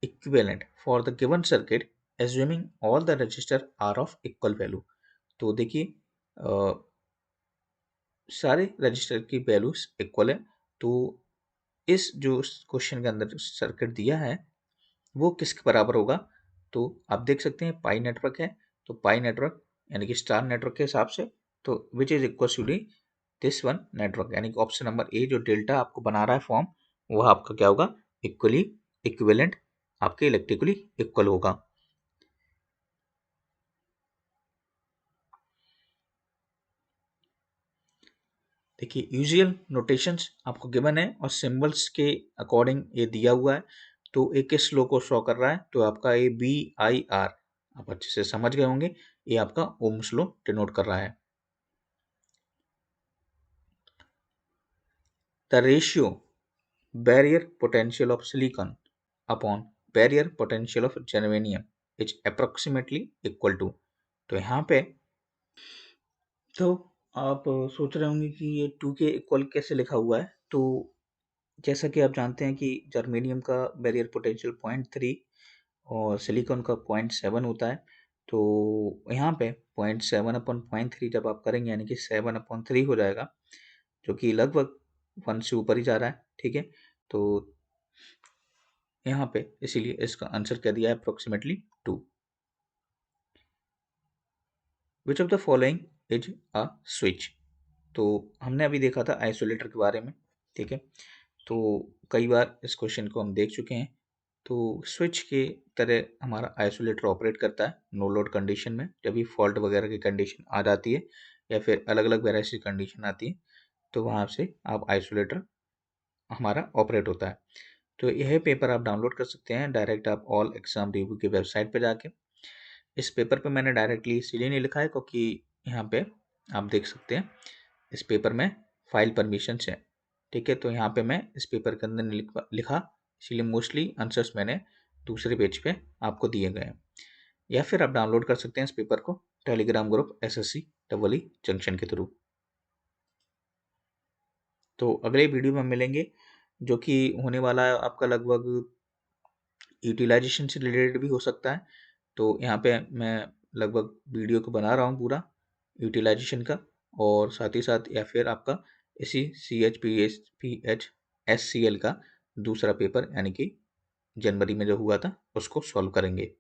equivalent for the given circuit assuming all the resistor are of equal value. तो देखिए सारे रजिस्टर की वैल्यूज इक्वल है, तो इस जो क्वेश्चन के अंदर सर्किट दिया है वो किसके बराबर होगा, तो आप देख सकते हैं पाई नेटवर्क है, तो पाई नेटवर्क यानी कि स्टार नेटवर्क के हिसाब से, तो which is equal to this one network, यानी कि ऑप्शन नंबर ए जो डेल्टा आपको बना रहा है फॉर्म, वह आपका क्या होगा, इक्वली इक्विवेलेंट, आपके इलेक्ट्रिकली इक्वल होगा। देखिए यूजुअल नोटेशंस आपको गिवन है और सिंबल्स के अकॉर्डिंग ये दिया हुआ है, तो एक किस लो को शो कर रहा है, तो आपका ये BIR आप अच्छे से समझ गए होंगे, ये आपका ओम्स लो डिनोट कर रहा है। The ratio barrier potential of silicon upon barrier potential of germanium is approximately equal to, तो यहाँ पे तो आप सोच रहे होंगे कि ये 2 के इक्वल कैसे लिखा हुआ है, तो जैसा कि आप जानते हैं कि जर्मेनियम का बैरियर पोटेंशियल 0.3 और सिलिकॉन का 0.7 होता है, तो यहाँ पे 0.7 अपॉन 0.3 जब आप करेंगे यानी कि 7/3 हो जाएगा, जो कि लगभग 1 से ऊपर ही जा रहा है, ठीक है। तो यहाँ पे इसीलिए इसका आंसर क्या दिया है, approximately 2। Which of the following is a switch, तो हमने अभी देखा था आइसोलेटर के बारे में, ठीक है, तो कई बार इस क्वेश्चन को हम देख चुके हैं। तो स्विच के तरह हमारा आइसोलेटर ऑपरेट करता है नो लोड कंडीशन में, जब भी फॉल्ट वगैरह की कंडीशन आ जाती है या फिर अलग अलग वेरियस की कंडीशन आती है, तो वहाँ से आप आइसोलेटर हमारा ऑपरेट होता है। तो यह पेपर आप डाउनलोड कर सकते हैं डायरेक्ट आप ऑल एग्जाम रिव्यू की वेबसाइट पर जाके। इस पेपर पे मैंने डायरेक्टली इसीलिए नहीं लिखा है क्योंकि यहाँ पे आप देख सकते हैं इस पेपर में फाइल परमिशन है, ठीक है, तो यहाँ पे मैं इस पेपर के अंदर नहीं लिखा, इसीलिए मोस्टली आंसर्स मैंने दूसरे पेज पे आपको दिए गए हैं। या फिर आप डाउनलोड कर सकते हैं इस पेपर को Telegram group SSC EE junction के थ्रू। तो अगले वीडियो में मिलेंगे जो कि होने वाला है आपका लगभग यूटिलाइजेशन से रिलेटेड भी हो सकता है, तो यहाँ पे मैं लगभग वीडियो को बना रहा हूँ पूरा यूटिलाइजेशन का, और साथ ही साथ या फिर आपका इसी CHPHSCL का दूसरा पेपर यानी कि जनवरी में जो हुआ था उसको सॉल्व करेंगे।